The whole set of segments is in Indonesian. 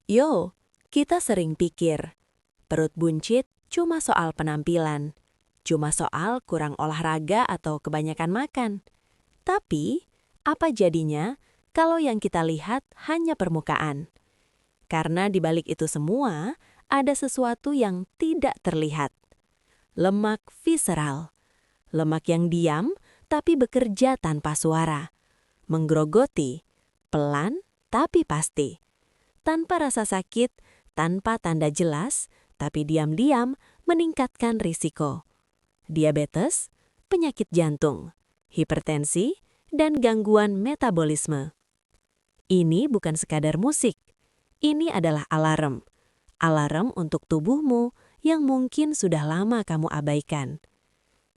Yo, kita sering pikir, perut buncit cuma soal penampilan, cuma soal kurang olahraga atau kebanyakan makan. Tapi, apa jadinya kalau yang kita lihat hanya permukaan? Karena di balik itu semua, ada sesuatu yang tidak terlihat. Lemak visceral. Lemak yang diam, tapi bekerja tanpa suara. Menggerogoti, pelan tapi pasti. Tanpa rasa sakit, tanpa tanda jelas, tapi diam-diam meningkatkan risiko. Diabetes, penyakit jantung, hipertensi, dan gangguan metabolisme. Ini bukan sekadar musik. Ini adalah alarm. Alarm untuk tubuhmu yang mungkin sudah lama kamu abaikan.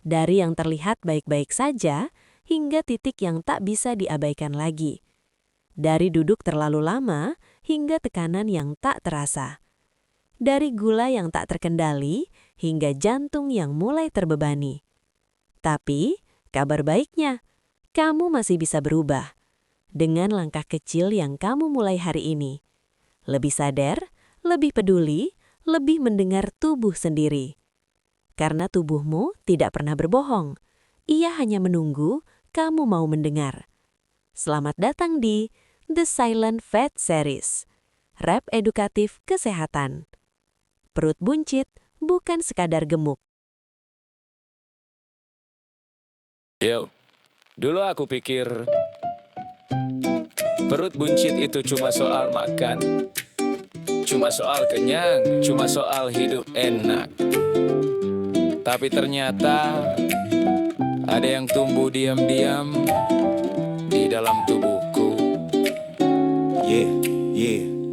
Dari yang terlihat baik-baik saja, hingga titik yang tak bisa diabaikan lagi. Dari duduk terlalu lama, hingga tekanan yang tak terasa. Dari gula yang tak terkendali, hingga jantung yang mulai terbebani. Tapi, kabar baiknya, kamu masih bisa berubah. Dengan langkah kecil yang kamu mulai hari ini. Lebih sadar, lebih peduli, lebih mendengar tubuh sendiri. Karena tubuhmu tidak pernah berbohong. Ia hanya menunggu kamu mau mendengar. Selamat datang di The Silent Fat Series. Rap edukatif kesehatan. Perut buncit bukan sekadar gemuk. Yo, dulu aku pikir perut buncit itu cuma soal makan, cuma soal kenyang, cuma soal hidup enak. Tapi ternyata ada yang tumbuh diam-diam di dalam tubuhku.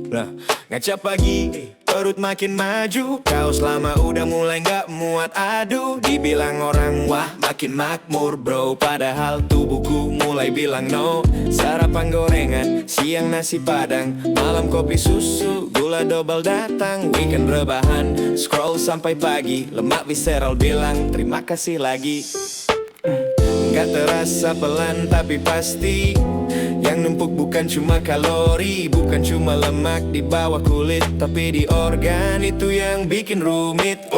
Nah, ngaca pagi, perut makin maju. Kaos lama udah mulai gak muat, aduh. Dibilang orang, wah makin makmur bro. Padahal tubuhku mulai bilang no. Sarapan gorengan, siang nasi padang, malam kopi susu, gula double datang. Weekend rebahan, scroll sampai pagi. Lemak visceral bilang terima kasih lagi. Gak terasa pelan tapi pasti. Yang numpuk bukan cuma kalori, bukan cuma lemak di bawah kulit, tapi di organ itu yang bikin rumit.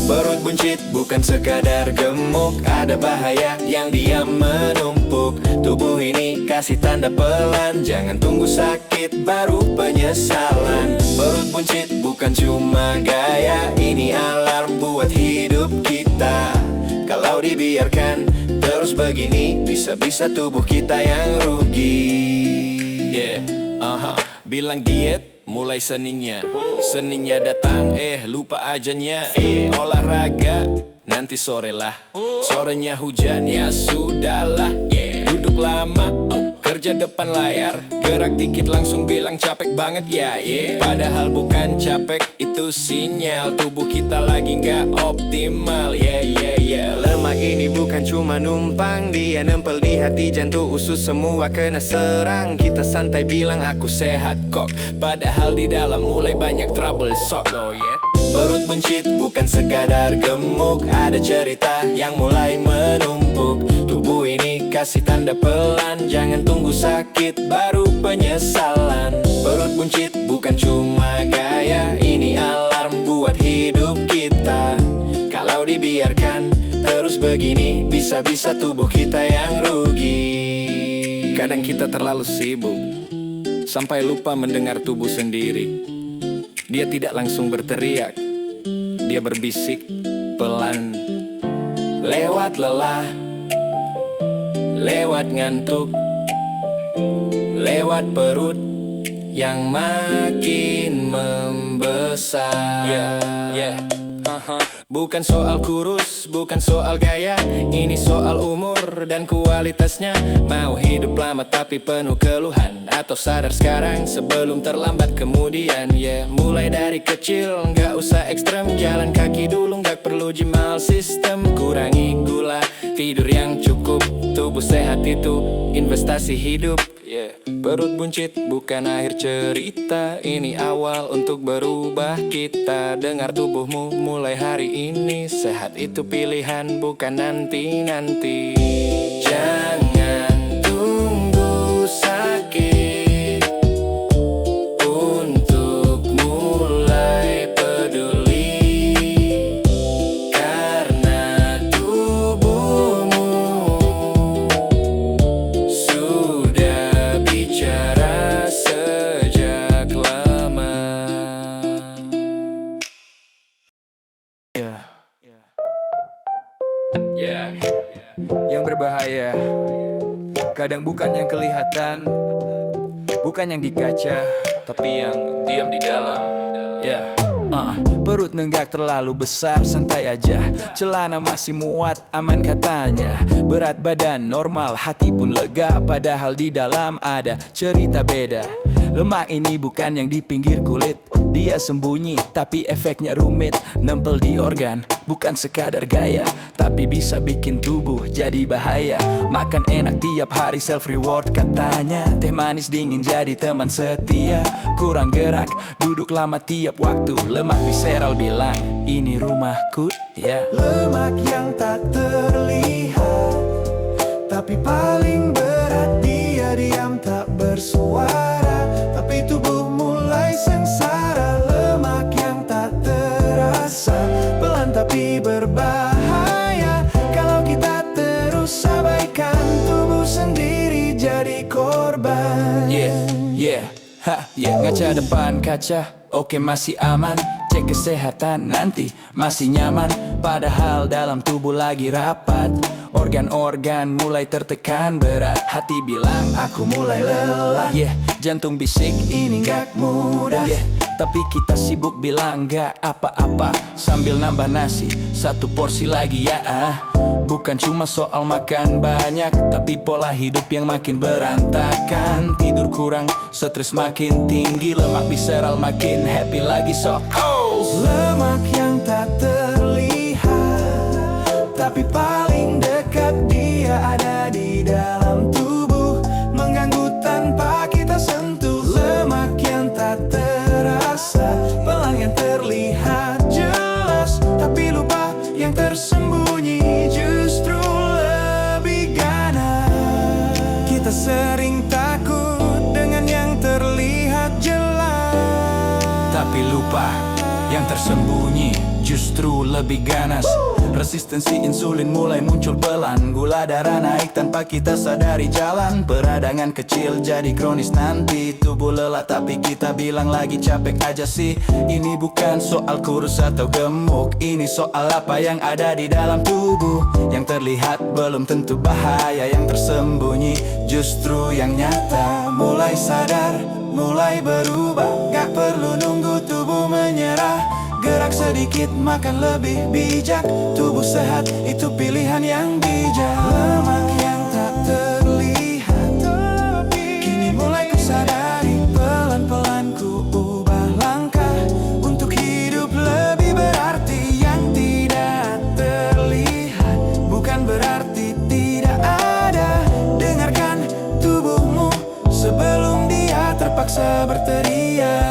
Perut buncit bukan sekadar gemuk, ada bahaya yang diam menumpuk. Tubuh ini kasih tanda pelan, jangan tunggu sakit baru penyesalan. Perut buncit bukan cuma gaya, ini alarm buat hidup kita. Kalau dibiarkan terus begini, bisa-bisa tubuh kita yang rugi. Bilang diet, mulai seningnya. Seningnya datang, lupa ajanya. Olahraga, nanti sore lah. Sorenya hujan, ya sudahlah. Duduk lama, kerja depan layar. Gerak dikit langsung bilang capek banget ya. Padahal bukan capek, itu sinyal tubuh kita lagi gak optimal. Lemak ini bukan cuma numpang, dia nempel di hati, jantung, usus semua kena serang. Kita santai bilang aku sehat kok, padahal di dalam mulai banyak trouble sok. Perut buncit bukan sekadar gemuk, ada cerita yang mulai menumpuk. Tubuh ini kasih tanda pelan, jangan tunggu sakit baru penyesalan. Perut buncit bukan cuma gaya, ini alarm buat hidup kita. Kalau dibiarkan terus begini, bisa-bisa tubuh kita yang rugi. Kadang kita terlalu sibuk sampai lupa mendengar tubuh sendiri. Dia tidak langsung berteriak, dia berbisik pelan. Lewat lelah, lewat ngantuk, lewat perut yang makin membesar. Bukan soal kurus, bukan soal gaya, ini soal umur dan kualitasnya. Mau hidup lama tapi penuh keluhan, atau sadar sekarang sebelum terlambat kemudian. Mulai dari kecil, gak usah ekstrem, jalan kaki dulu, gak perlu jimal sistem. Kurangi gula, tidur yang cukup, tubuh sehat itu investasi hidup. Perut buncit bukan akhir cerita, ini awal untuk berubah kita. Dengar tubuhmu mulai hari ini, sehat itu pilihan bukan nanti-nanti. Jangan tunggu sakit untuk Yang berbahaya kadang bukan yang kelihatan, bukan yang di kaca, tapi yang diam di dalam. Perut nenggak terlalu besar, santai aja. Celana masih muat, aman katanya. Berat badan normal, hati pun lega. Padahal di dalam ada cerita beda. Lemak ini bukan yang di pinggir kulit, dia sembunyi tapi efeknya rumit. Nempel di organ, bukan sekadar gaya, tapi bisa bikin tubuh jadi bahaya. Makan enak tiap hari self reward katanya. Teh manis dingin jadi teman setia. Kurang gerak, duduk lama tiap waktu. Lemak visceral bilang, ini rumahku, ya. Lemak yang tak terlihat, tapi paling berat. Dia diam tak bersuara, tapi tubuh mulai sengsara. Lemak yang tak terasa, pelan tapi berbahaya. Kalau kita terus abaikan, tubuh sendiri jadi korban. Ngaca depan kaca, oke masih aman. Cek kesehatan nanti masih nyaman. Padahal dalam tubuh lagi rapat. Organ-organ mulai tertekan berat. Hati bilang aku mulai lelah. Jantung bisik ini gak mudah. Tapi kita sibuk bilang gak apa-apa, sambil nambah nasi satu porsi lagi ya. Bukan cuma soal makan banyak, tapi pola hidup yang makin berantakan. Tidur kurang, stres makin tinggi. Lemak visceral makin happy lagi Lemak yang tak terlihat, tapi paling dekat. Dia ada di dalam tubuh, mengganggu tanpa kita sentuh. Lemak yang tak terasa, pelan yang terlihat jelas, tapi lupa yang tersembunyi justru lebih ganas. Kita sering takut dengan yang terlihat jelas, tapi lupa yang tersembunyi justru lebih ganas. Resistensi insulin mulai muncul pelan. Gula darah naik tanpa kita sadari jalan. Peradangan kecil jadi kronis nanti. Tubuh lelah tapi kita bilang lagi capek aja sih. Ini bukan soal kurus atau gemuk, ini soal apa yang ada di dalam tubuh. Yang terlihat belum tentu bahaya, yang tersembunyi justru yang nyata. Mulai sadar, mulai berubah, gak perlu nunggu tubuh menyerah. Gerak sedikit, makan lebih bijak. Tubuh sehat, itu pilihan yang bijak. Lemak yang tak terlihat, kini mulai kusadari. Pelan-pelan ku ubah langkah untuk hidup lebih berarti. Yang tidak terlihat bukan berarti tidak ada. Dengarkan tubuhmu sebelum dia terpaksa berteriak.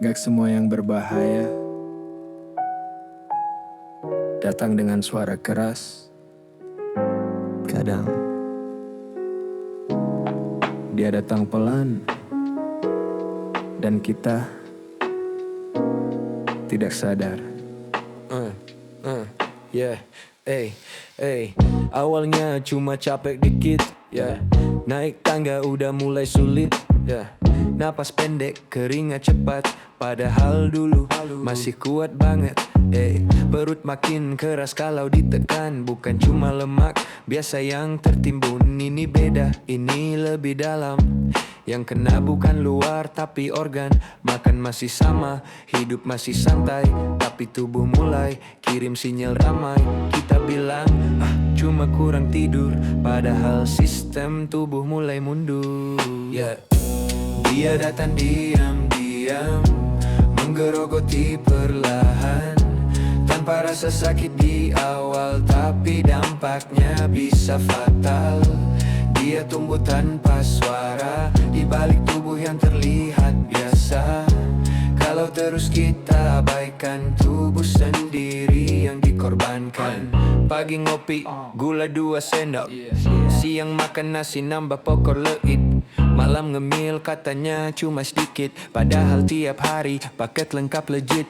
Gak semua yang berbahaya datang dengan suara keras. Kadang dia datang pelan, dan kita tidak sadar. Awalnya cuma capek dikit, naik tangga udah mulai sulit, napas pendek, keringat cepat. Padahal dulu masih kuat banget. Perut makin keras kalau ditekan. Bukan cuma lemak biasa yang tertimbun. Ini beda, ini lebih dalam. Yang kena bukan luar tapi organ. Makan masih sama, hidup masih santai, tapi tubuh mulai kirim sinyal ramai. Kita bilang, cuma kurang tidur, padahal sistem tubuh mulai mundur. Dia datang diam-diam, menggerogoti perlahan, tanpa rasa sakit di awal, tapi dampaknya bisa fatal. Dia tumbuh tanpa suara, di balik tubuh yang terlihat biasa. Kalau terus kita abaikan, tubuh sendiri yang dikorbankan. Pagi ngopi, gula 2 sendok. Siang makan nasi nambah pokok leit. Malam ngemil katanya cuma sedikit, padahal tiap hari paket lengkap legit.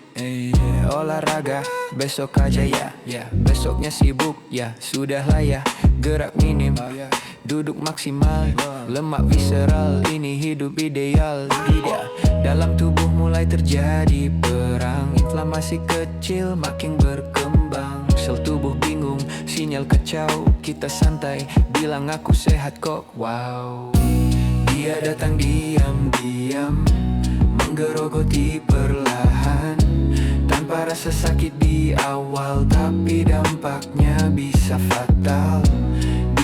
Olahraga besok aja ya, besoknya sibuk ya, sudahlah ya. Gerak minim, duduk maksimal, lemak visceral, ini hidup ideal. Tidak, dalam tubuh mulai terjadi perang. Inflamasi kecil makin berkembang, sel tubuh bingung, sinyal kacau. Kita santai, bilang aku sehat kok. Wow, dia datang diam-diam, menggerogoti perlahan, tanpa rasa sakit di awal, tapi dampaknya bisa fatal.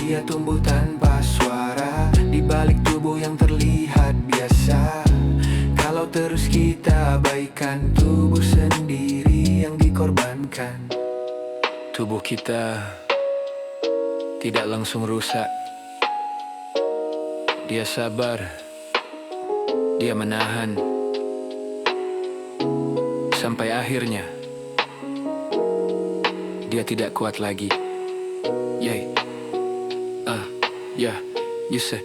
Dia tumbuh tanpa suara, di balik tubuh yang terlihat biasa. Kalau terus kita abaikan, tubuh sendiri yang dikorbankan. Tubuh kita tidak langsung rusak. Dia sabar, dia menahan, sampai akhirnya dia tidak kuat lagi. Yay. You said,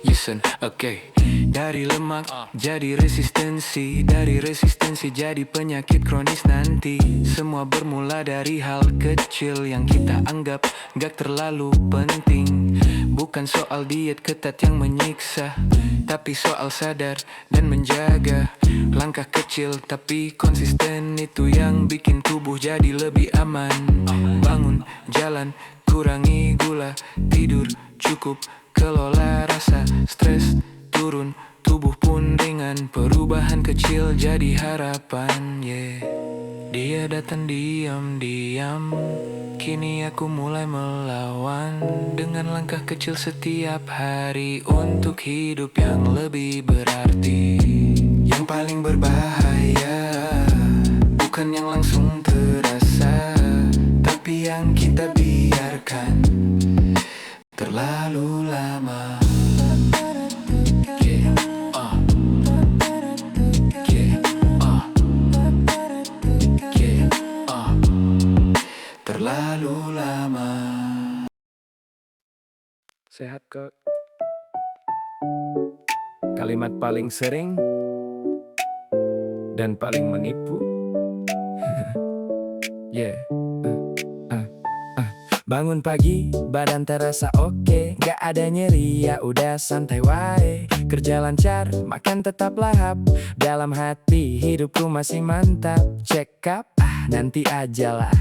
listen, okay. Dari lemak jadi resistensi, dari resistensi jadi penyakit kronis nanti. Semua bermula dari hal kecil yang kita anggap gak terlalu penting. Bukan soal diet ketat yang menyiksa, tapi soal sadar dan menjaga. Langkah kecil tapi konsisten, itu yang bikin tubuh jadi lebih aman. Bangun, jalan, kurangi gula, tidur cukup, kelola rasa, stres turun, tubuh pun ringan. Perubahan kecil jadi harapan, yeah. Dia datang diam-diam, kini aku mulai melawan, dengan langkah kecil setiap hari, untuk hidup yang lebih berarti. Yang paling berbahaya bukan yang langsung terasa, tapi yang kita biarkan terlalu lama. Terlalu lama. Sehat kok. Kalimat paling sering dan paling menipu. Yeah. Bangun pagi, badan terasa oke, gak ada nyeri, ya udah santai wae. Kerja lancar, makan tetap lahap, dalam hati hidupku masih mantap. Check up, nanti ajalah,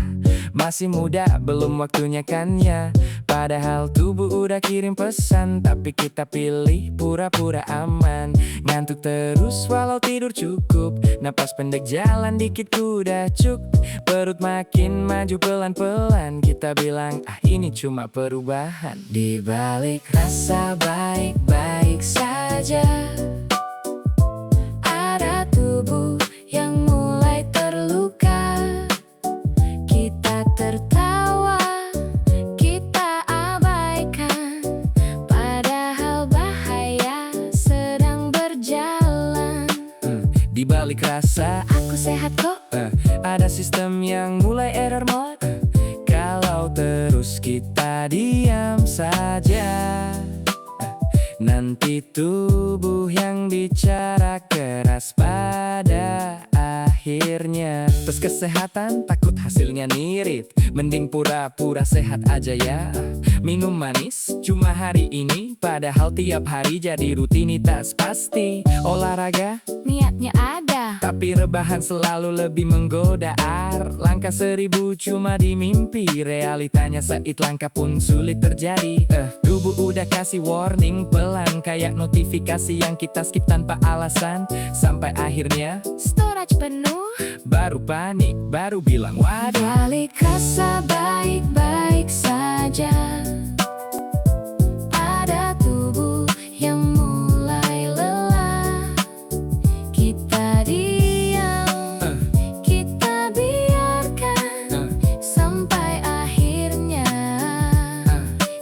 masih muda belum waktunya kan ya. Padahal tubuh udah kirim pesan, tapi kita pilih pura-pura aman. Ngantuk terus walau tidur cukup, napas pendek jalan dikit udah cuk. Perut makin maju pelan-pelan, kita bilang ini cuma perubahan. Di balik rasa baik-baik saja, ada tubuh yang mulai terluka. Kita tertawa, kita abaikan, padahal bahaya sedang berjalan. Di balik rasa aku sehat kok, ada sistem yang mulai error mode. Kalau terus kita diam saja, nanti tubuh yang bicara keras pada akhirnya. Terus kesehatan takut hasilnya nirit, mending pura-pura sehat aja ya. Minum manis cuma hari ini, padahal tiap hari jadi rutinitas pasti. Olahraga niatnya ada, tapi rebahan selalu lebih menggoda. Langkah 1000 cuma di mimpi, realitanya seit langkah pun sulit terjadi. Tubuh udah kasih warning pelan, kayak notifikasi yang kita skip tanpa alasan. Sampai akhirnya storage penuh, baru panik, baru bilang waduh. Balik rasa baik-baik saja, ada tubuh yang mulai lelah. Kita diam, kita biarkan, sampai akhirnya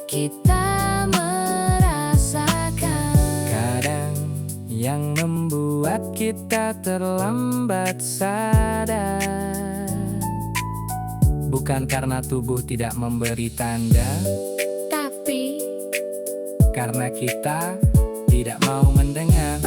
kita merasakan. Kadang yang membuat kita terlambat sadar Bukan karena tubuh tidak memberi tanda, Tapi karena kita tidak mau mendengar.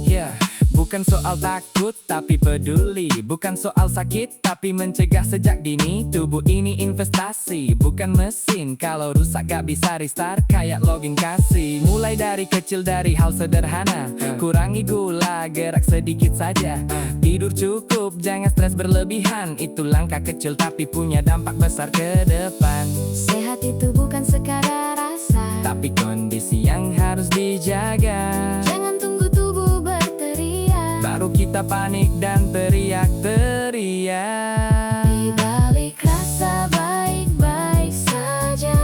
Yeah. Bukan soal takut tapi peduli, bukan soal sakit tapi mencegah sejak dini. Tubuh ini investasi, bukan mesin. Kalau rusak gak bisa restart kayak login kasih. Mulai dari kecil, dari hal sederhana. Kurangi gula, gerak sedikit saja. Tidur cukup, jangan stres berlebihan. Itu langkah kecil tapi punya dampak besar ke depan. sehat itu bukan sekadar rasa. Tapi kondisi yang harus dijaga. Jangan tunggu tubuh berteriak. Baru kita panik dan teriak-teriak. Di balik rasa baik-baik saja,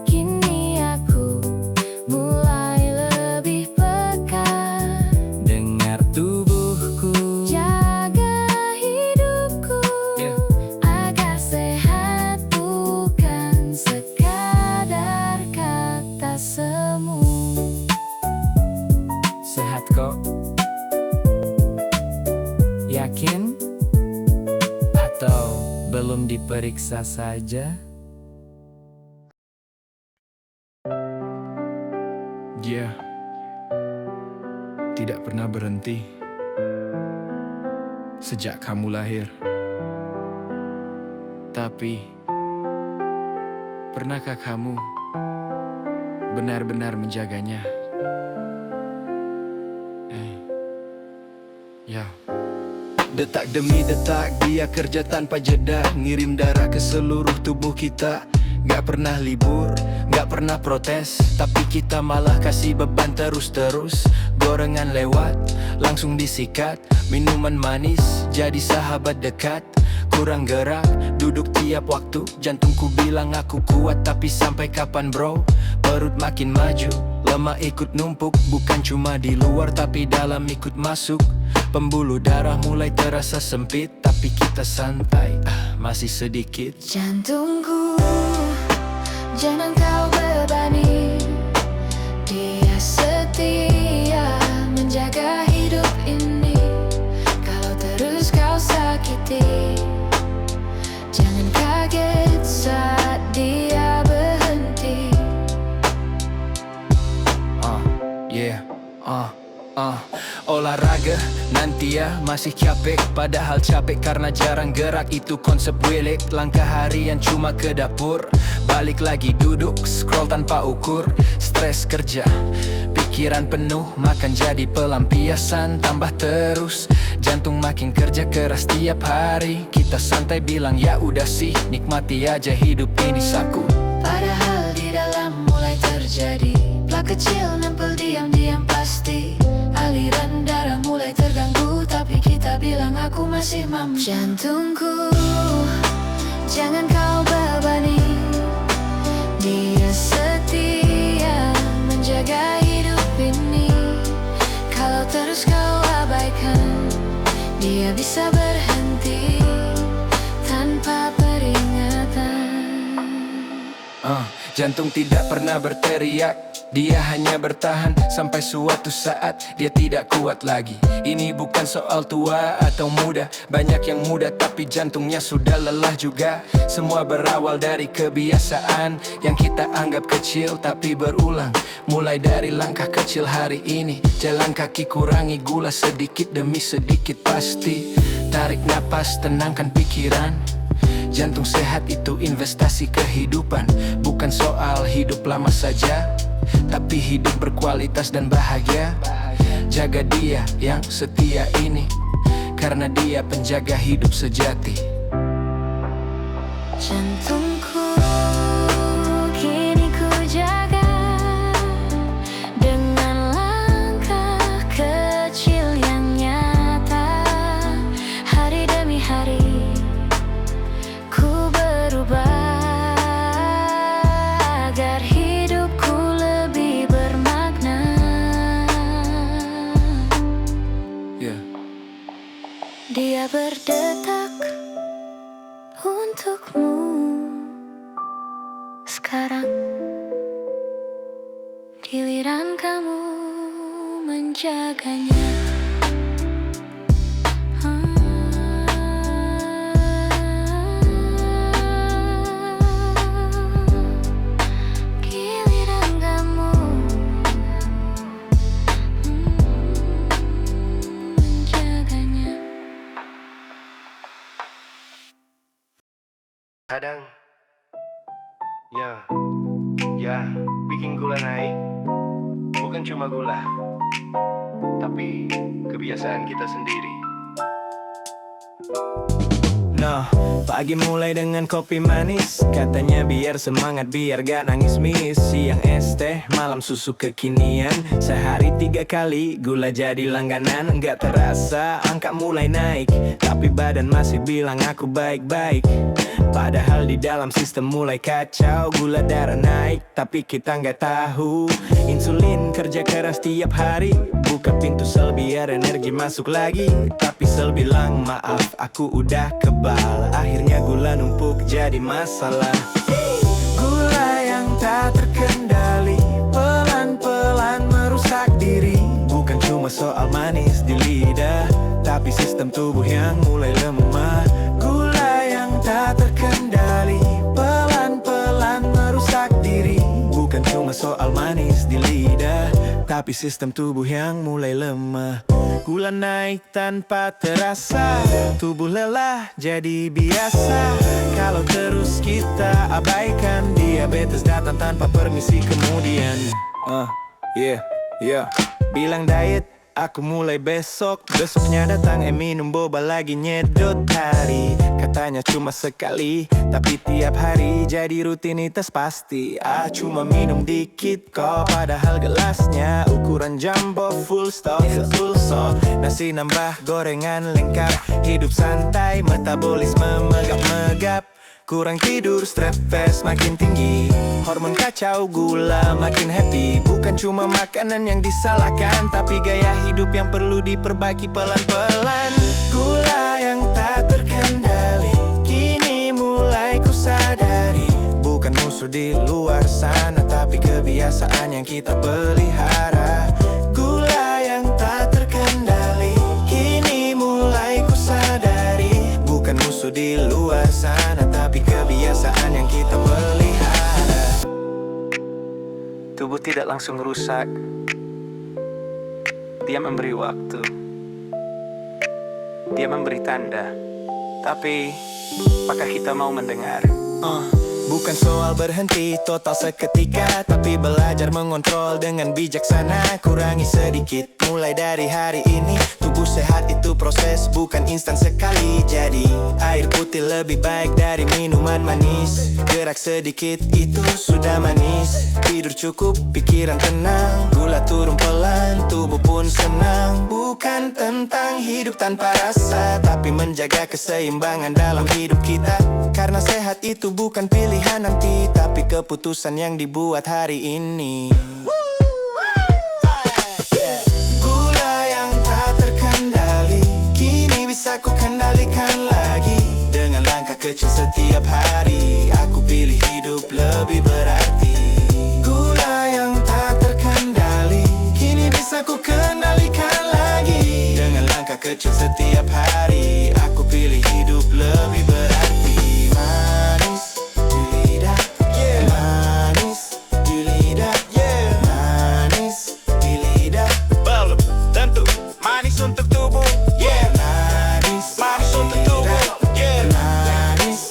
kini aku mulai lebih peka. Dengar tubuhku, Jaga hidupku agar sehat, bukan sekadar kata semu. sehat kok. Yakin? Atau belum diperiksa saja? Dia tidak pernah berhenti sejak kamu lahir. Tapi, pernahkah kamu benar-benar menjaganya? Ya. Detak demi detak dia kerja tanpa jeda, ngirim darah ke seluruh tubuh kita. Gak pernah libur, gak pernah protes, tapi kita malah kasih beban terus-terus. Gorengan lewat, langsung disikat. Minuman manis, jadi sahabat dekat. Kurang gerak, duduk tiap waktu. Jantungku bilang aku kuat, tapi sampai kapan bro? Perut makin maju, lemak ikut numpuk. Bukan cuma di luar, tapi dalam ikut masuk. Pembuluh darah mulai terasa sempit, tapi kita santai, masih sedikit. Jantungku, jangan kau bebani. Dia setia menjaga hidup ini. Kalau terus kau sakiti, jangan kaget saat dia berhenti. Olahraga nanti ya masih capek, padahal capek karena jarang gerak. Itu konsep welek, langkah harian cuma ke dapur. Balik lagi duduk, scroll tanpa ukur. Stres kerja, pikiran penuh, makan jadi pelampiasan. Tambah terus, jantung makin kerja keras tiap hari. Kita santai bilang ya udah sih, nikmati aja hidup ini saku. Padahal di dalam mulai terjadi plak kecil nempel diam-diam pasti. Aliran darah mulai terganggu, tapi kita bilang aku masih mampu. Jantungku, jangan kau bebani. Dia setia menjaga hidup ini. Kalau terus kau abaikan, dia bisa berhenti tanpa peringatan. Jantung tidak pernah berteriak, dia hanya bertahan sampai suatu saat dia tidak kuat lagi. Ini bukan soal tua atau muda, banyak yang muda tapi jantungnya sudah lelah juga. Semua berawal dari kebiasaan yang kita anggap kecil tapi berulang. Mulai dari langkah kecil hari ini, jalan kaki, kurangi gula sedikit demi sedikit pasti. Tarik napas, tenangkan pikiran. Jantung sehat itu investasi kehidupan. Bukan soal hidup lama saja, tapi hidup berkualitas dan bahagia. Jaga dia yang setia ini, karena dia penjaga hidup sejati. Jantungku kini ku jaga dengan langkah kecil yang nyata. Hari demi hari ku berubah agar hidupku lebih bermakna. Dia berdetak untukmu sekarang. Giliran kamu menjaganya. Kadang ya bikin gula naik. Bukan cuma gula, tapi kebiasaan kita sendiri. Nah, pagi mulai dengan kopi manis. Katanya biar semangat, biar gak nangis miss. Siang es teh, malam susu kekinian. Sehari 3 kali, gula jadi langganan. Gak terasa, angka mulai naik. Tapi badan masih bilang aku baik-baik. Padahal di dalam sistem mulai kacau. Gula darah naik, tapi kita nggak tahu. Insulin kerja keras tiap hari. Buka pintu sel biar energi masuk lagi. Tapi sel bilang maaf, aku udah kebal. Akhirnya gula numpuk jadi masalah. Gula yang tak terkendali, pelan-pelan merusak diri. Bukan cuma soal manis di lidah, tapi sistem tubuh yang mulai lemah. Gula yang tak terkendali, pelan-pelan merusak diri. Bukan cuma soal manis di lidah, tapi sistem tubuh yang mulai lemah. Gula naik tanpa terasa, tubuh lelah jadi biasa. Kalau terus kita abaikan, diabetes datang tanpa permisi kemudian. Bilang diet, aku mulai besok. Besoknya datang minum boba lagi nyedot hari. Katanya cuma sekali, tapi tiap hari jadi rutinitas pasti. Cuma minum dikit kok, padahal gelasnya ukuran jumbo full stock. Nasi nambah gorengan lengkap. Hidup santai, metabolisme megap-megap. Kurang tidur, stres makin tinggi. Hormon kacau, gula makin happy. Bukan cuma makanan yang disalahkan, tapi gaya hidup yang perlu diperbaiki pelan-pelan. Gula yang tak terkendali, kini mulai ku sadari. Bukan musuh di luar sana, tapi kebiasaan yang kita pelihara. Gula yang tak terkendali, kini mulai ku sadari. Bukan musuh di luar sana, tapi kebiasaan yang kita pelihara. Tubuh tidak langsung rusak, dia memberi waktu, dia memberi tanda. Tapi apakah kita mau mendengar? Bukan soal berhenti total seketika, tapi belajar mengontrol dengan bijaksana. Kurangi sedikit mulai dari hari ini. Tubuh sehat itu proses, bukan instan sekali. Jadi air putih lebih baik dari minuman manis. Gerak sedikit itu sudah manis. Tidur cukup, pikiran tenang. Gula turun pelan, tubuh pun senang. Bukan tentang hidup tanpa rasa, tapi menjaga keseimbangan dalam hidup kita. Karena sehat itu bukan pilihan nanti, tapi keputusan yang dibuat hari ini. Gula yang tak terkendali, kini bisa ku kendalikan lagi. Dengan langkah kecil setiap hari, aku pilih hidup lebih berarti. Gula yang tak terkendali, kini bisa ku kendalikan lagi. Dengan langkah kecil setiap hari, aku pilih hidup lebih berarti. Manis di lidah, manis di lidah, manis di lidah. Belum tentu manis untuk tubuh, manis untuk tubuh,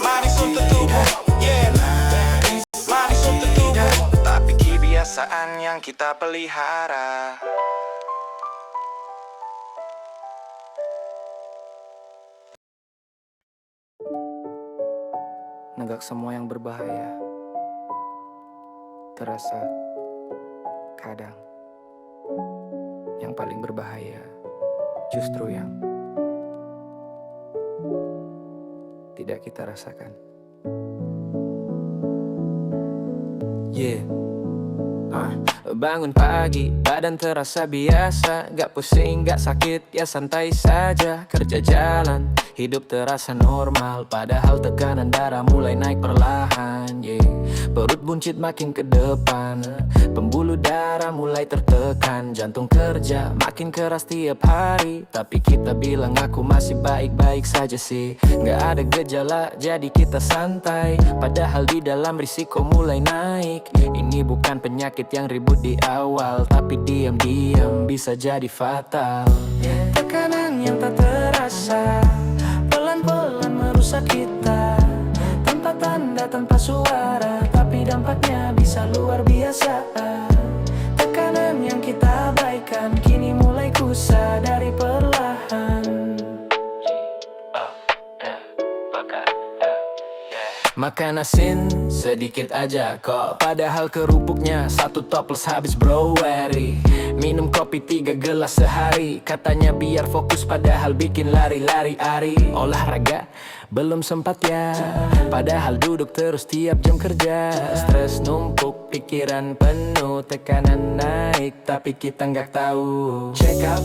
manis untuk tubuh, manis untuk tubuh. Tapi kebiasaan yang kita pelihara. Negak semua yang berbahaya, terasa kadang yang paling berbahaya justru yang tidak kita rasakan. Bangun pagi, badan terasa biasa. Gak pusing, gak sakit, ya santai saja. Kerja jalan, hidup terasa normal. Padahal tekanan darah mulai naik perlahan. Perut buncit makin ke depan, pembuluh darah mulai tertekan. Jantung kerja makin keras tiap hari, tapi kita bilang aku masih baik-baik saja sih. Gak ada gejala, jadi kita santai. Padahal di dalam risiko mulai naik. Ini bukan penyakit yang ribut di awal, tapi diam-diam bisa jadi fatal. Tekanan yang tak terasa, pelan-pelan merusak kita. Tanpa tanda Makan asin sedikit aja kok, padahal kerupuknya satu toples habis bro. Minum kopi 3 gelas sehari, katanya biar fokus padahal bikin lari-lari. Olahraga belum sempat ya, padahal duduk terus tiap jam kerja. Stres numpuk, pikiran penuh, tekanan naik, tapi kita nggak tahu. Check up,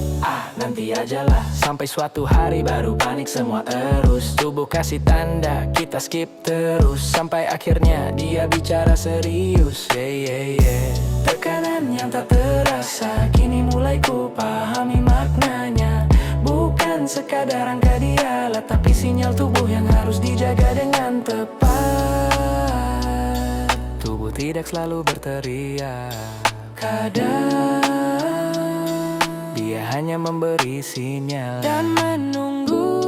nanti aja lah. Sampai suatu hari baru panik semua terus. Tubuh kasih tanda, kita skip terus. Sampai akhirnya dia bicara serius. Tekanan yang tak terasa, kini mulai ku pahami maknanya. Bukan sekadar angka dialah, tapi sinyal tubuh yang harus dijaga dengan tepat. Tubuh tidak selalu berteriak, kadang dia hanya memberi sinyal dan menunggu.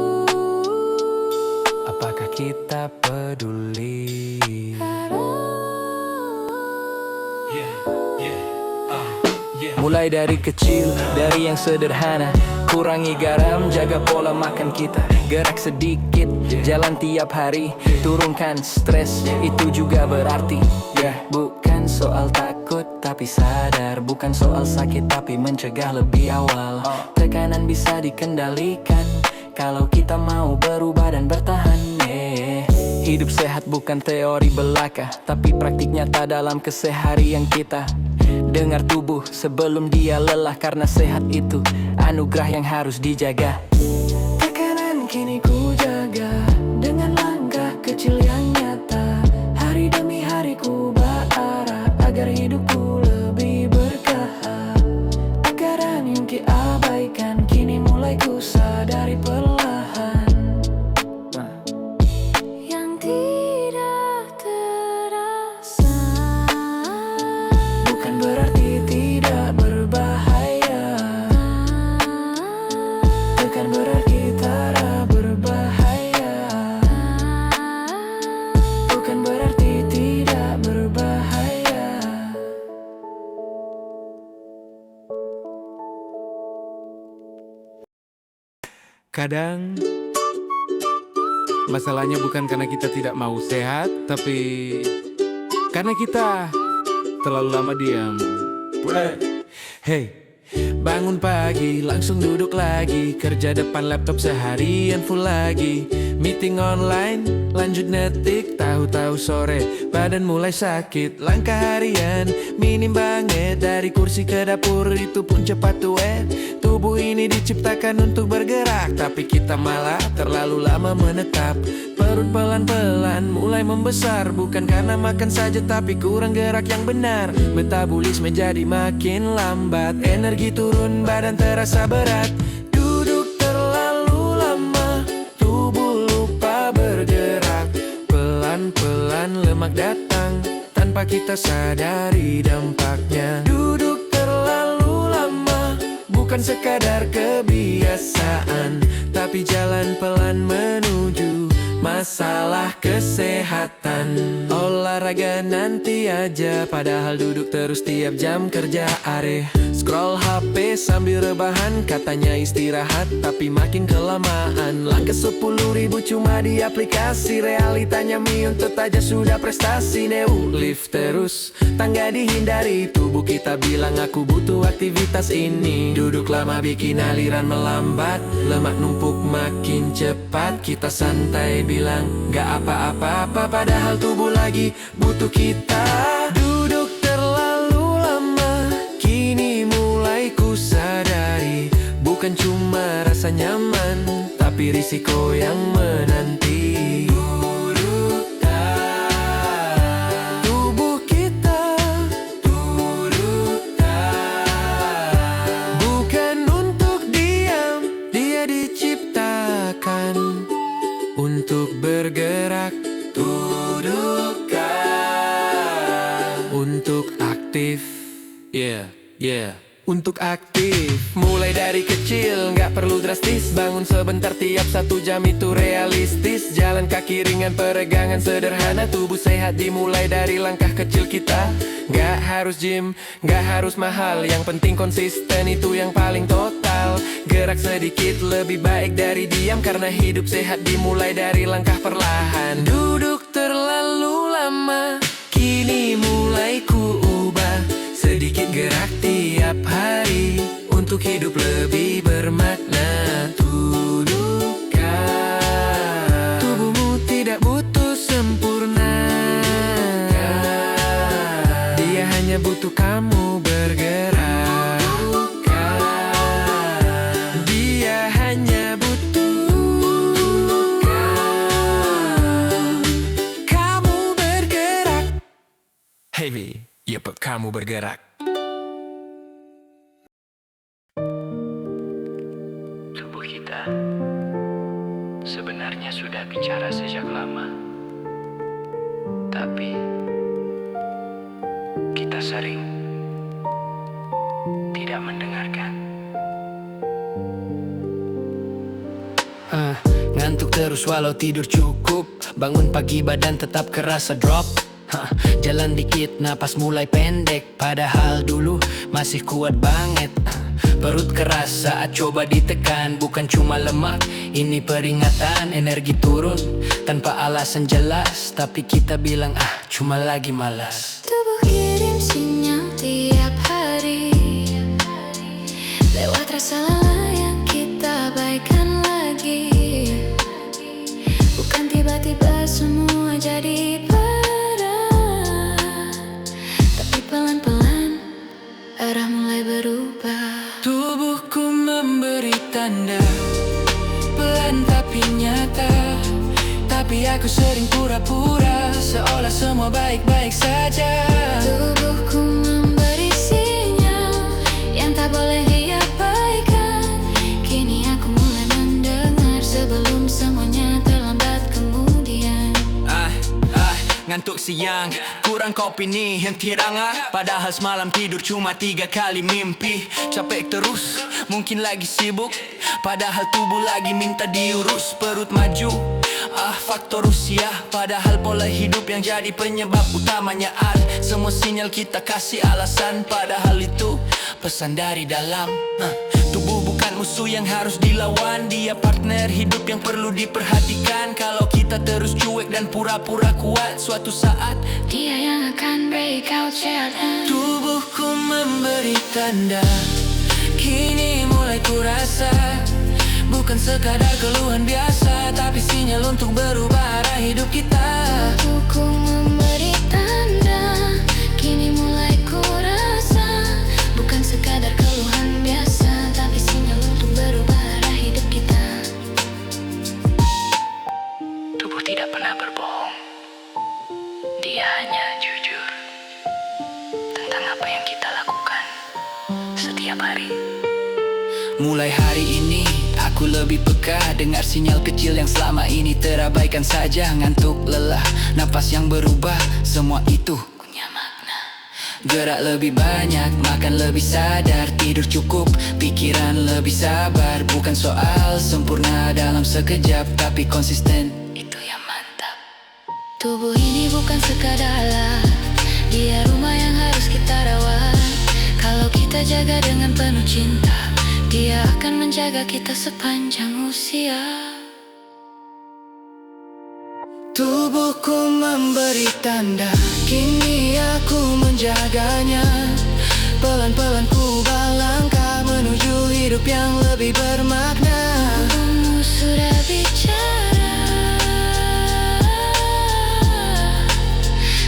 Apakah kita peduli? Mulai dari kecil, dari yang sederhana. Kurangi garam, jaga pola makan kita. Gerak sedikit, jalan tiap hari. Turunkan stres, itu juga berarti bukan soal takut tapi sadar. Bukan soal sakit tapi mencegah lebih awal. Tekanan bisa dikendalikan kalau kita mau berubah dan bertahan. Hidup sehat bukan teori belaka, tapi praktik nyata dalam keseharian kita. Dengar tubuh sebelum dia lelah, karena sehat itu anugerah yang harus dijaga. Tekanan kini ku jaga dengan langkah kecil yang nyata. Hari demi hari ku berarah agar hidupku lebih berkah. Tekanan yang abaikan kini mulai ku sadari perlahan. yang tidak terasa. Bukan berarti tidak berbahaya, bukan berarti tak berbahaya, bukan berarti tidak berbahaya. Kadang masalahnya bukan karena kita tidak mau sehat, tapi karena kita terlalu lama diam. Hey, bangun pagi langsung duduk lagi, kerja depan laptop seharian full lagi. Meeting online lanjut ngetik, tahu-tahu sore badan mulai sakit. Langkah harian minim banget, dari kursi ke dapur itu pun cepat tua. Tubuh ini diciptakan untuk bergerak, tapi kita malah terlalu lama menetap. Perut pelan-pelan mulai membesar, bukan karena makan saja tapi kurang gerak yang benar. Metabolisme jadi makin lambat, energi turun, badan terasa berat. Duduk terlalu lama, tubuh lupa bergerak. Pelan-pelan lemak datang tanpa kita sadari dampaknya. Duduk terlalu lama bukan sekadar kebiasaan, tapi jalan pelan menuju masalah kesehatan. Olahraga nanti aja, padahal duduk terus tiap jam kerja. Scroll HP sambil rebahan, katanya istirahat tapi makin kelamaan. Langkah 10.000 cuma di aplikasi, realitanya miuntet aja sudah prestasi. Lift terus, tangga dihindari, tubuh kita bilang aku butuh aktivitas ini. Duduk lama bikin aliran melambat, lemak numpuk makin cepat. Kita santai bilang gak apa-apa, padahal tubuh lagi butuh kita. Duduk terlalu lama, kini mulai ku sadari, bukan cuma rasa nyaman, tapi risiko yang menanti. Tubuh kita bukan untuk diam, dia diciptakan untuk bergerak. Untuk aktif, untuk aktif. Mulai dari kecil, gak perlu drastis. Bangun sebentar tiap 1 jam itu realistis. Jalan kaki ringan, peregangan sederhana. Tubuh sehat dimulai dari langkah kecil kita. Gak harus gym, gak harus mahal, yang penting konsisten, itu yang paling total. Gerak sedikit lebih baik dari diam, karena hidup sehat dimulai dari langkah perlahan. Duduk terlalu lama, kini mulai ku ubah. Sedikit gerak tiap hari untuk hidup lebih bermakna. Tuduhkan tubuhmu tidak butuh sempurna, dia hanya butuh kamu bergerak. Dia hanya butuh kamu bergerak. Hey, yep, kamu bergerak. Tubuh kita sebenarnya sudah bicara sejak lama, tapi kita sering tidak mendengarkan. Ngantuk terus walau tidur cukup, bangun pagi badan tetap kerasa drop. Jalan dikit napas mulai pendek, padahal dulu masih kuat banget. Perut keras saat coba ditekan, bukan cuma lemak, ini peringatan. Energi turun tanpa alasan jelas, tapi kita bilang cuma lagi malas. Tubuh kirim sinyal tiap hari lewat rasa lelah yang kita abaikan lagi. Bukan tiba-tiba semua jadi parah, tapi pelan-pelan arah mulai berubah. Tubuhku memberi tanda, pelan tapi nyata. Tapi aku sering pura-pura, seolah semua baik-baik saja. Tubuhku memberi sinyal yang tak boleh diabaikan. Kini aku mulai mendengar sebelum semuanya terlambat kemudian. Ngantuk siang, kurang kopi nih henti ranga. Padahal semalam tidur cuma 3 kali mimpi. Capek terus, mungkin lagi sibuk, padahal tubuh lagi minta diurus. Perut maju, faktor usia, padahal pola hidup yang jadi penyebab utamanya. Semua sinyal kita kasih alasan, padahal itu pesan dari dalam. Tubuh bukan musuh yang harus dilawan, dia partner hidup yang perlu diperhatikan. Kalau kita terus cuek dan pura-pura kuat, suatu saat Dia yang akan break out jalan. tubuhku memberi tanda, kini mulai kurasa. Bukan sekadar keluhan biasa, tapi sinyal untuk berubah arah hidup kita. Tubuhku memberi tanda, kini mulai kurasa. Bukan sekadar keluhan biasa, tapi sinyal untuk berubah arah hidup kita. Tubuh tidak pernah berbohong, dia hanya jujur tentang apa yang kita lakukan setiap hari. Mulai hari ini aku lebih peka, dengar sinyal kecil yang selama ini terabaikan saja. Ngantuk, lelah, napas yang berubah, semua itu Punya makna. gerak lebih banyak, makan lebih sadar, tidur cukup, pikiran lebih sabar. Bukan soal sempurna dalam sekejap, tapi konsisten, Itu yang mantap. Tubuh ini bukan sekadar alat, dia rumah yang harus kita rawat. Kalau kita jaga dengan penuh cinta, dia akan menjaga kita sepanjang usia. tubuhku memberi tanda, kini aku menjaganya. Pelan-pelan ku melangkah menuju hidup yang lebih bermakna. Tubuhmu sudah bicara,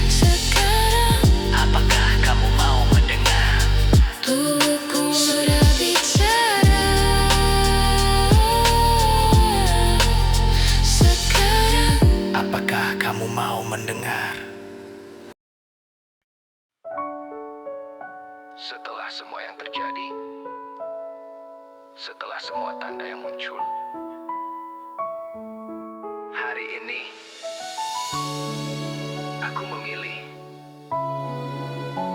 sekarang Apakah kamu mau mendengar? tubuhku sudah bicara, sekarang Apakah kamu mau mendengar? Setelah semua yang terjadi, setelah semua tanda yang muncul, hari ini aku memilih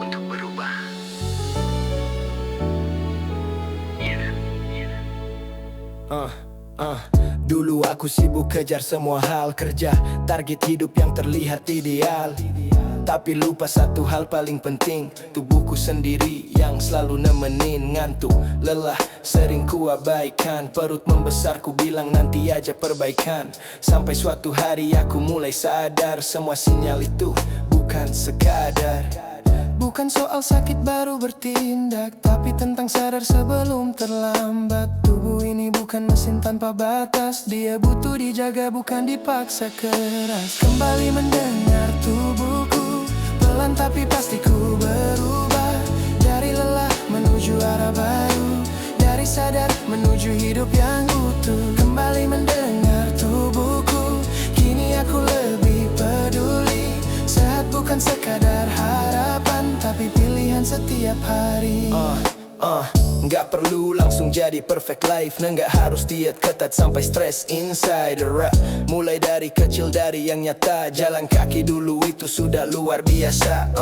untuk berubah. Dulu aku sibuk kejar semua hal, kerja target hidup yang terlihat ideal. Tapi lupa satu hal paling penting, tubuhku sendiri yang selalu nemenin. Ngantuk, lelah, sering ku abaikan. Perut membesar ku bilang nanti aja perbaikan. Sampai suatu hari aku mulai sadar, semua sinyal itu bukan bukan sekadar. Bukan soal sakit baru bertindak, tapi tentang sadar sebelum terlambat. Tubuh ini bukan mesin tanpa batas, dia butuh dijaga bukan dipaksa keras. Kembali mendengar tubuhku, pelan tapi pasti ku berubah. Dari lelah menuju arah baru, dari sadar menuju hidup yang utuh. Kembali mendengar tubuhku, kini aku lebih peduli. Sehat bukan sekadar harapan, tapi pilihan setiap hari. Nggak perlu langsung jadi perfect life, nggak harus diet ketat sampai stress inside. Mulai dari kecil, dari yang nyata. Jalan kaki dulu itu sudah luar biasa.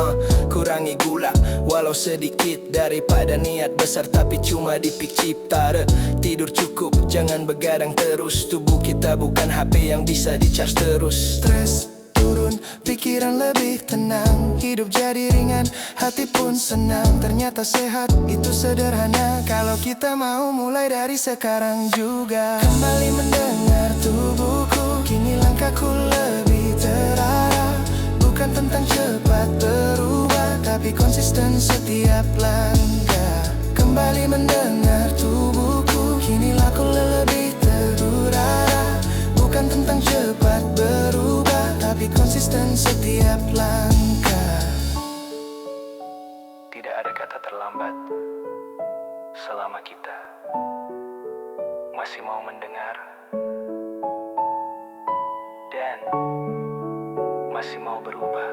Kurangi gula walau sedikit, daripada niat besar tapi cuma dipik cipta. Tidur cukup, jangan begadang terus. Tubuh kita bukan HP yang bisa di-charge terus. Stres turun, pikiran lebih tenang. Hidup jadi ringan, hati pun senang. Ternyata sehat itu sederhana kalau kita mau mulai dari sekarang juga. Kembali mendengar tubuhku, kini langkahku lebih terarah. Bukan tentang cepat berubah, tapi konsisten setiap langkah. Kembali mendengar tubuhku, kini aku lebih teduh arah. Bukan tentang cepat berubah, tapi konsisten setiap langkah. Tidak ada kata terlambat selama kita masih mau mendengar dan masih mau berubah.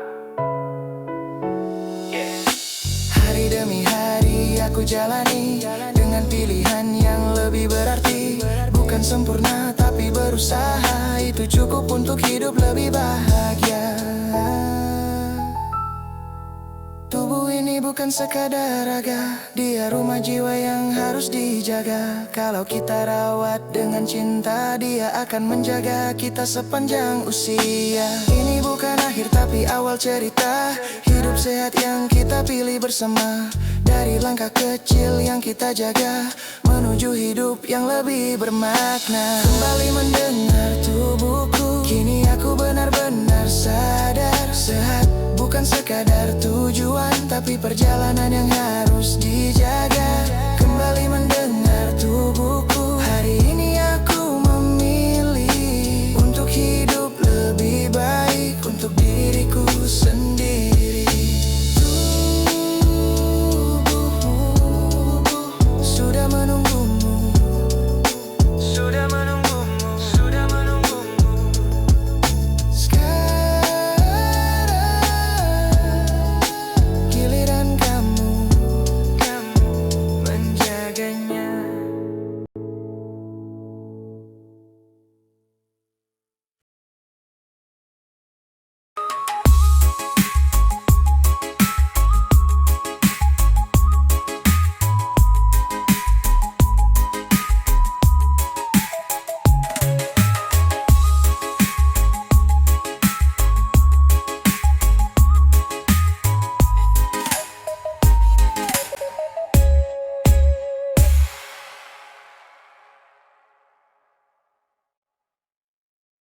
Hari demi hari aku jalani dengan pilihan yang lebih berarti. Bukan sempurna tapi berusaha, itu cukup untuk hidup lebih bahagia. Tubuh ini bukan sekadar raga, dia rumah jiwa yang harus dijaga. Kalau kita rawat dengan cinta, dia akan menjaga kita sepanjang usia. Ini bukan akhir tapi awal cerita hidup sehat yang kita pilih bersama. Dari langkah kecil yang kita jaga, menuju hidup yang lebih bermakna. Kembali mendengar tubuhku, kini aku benar-benar sadar. Sehat bukan sekadar tujuan, tapi perjalanan yang harus dijaga.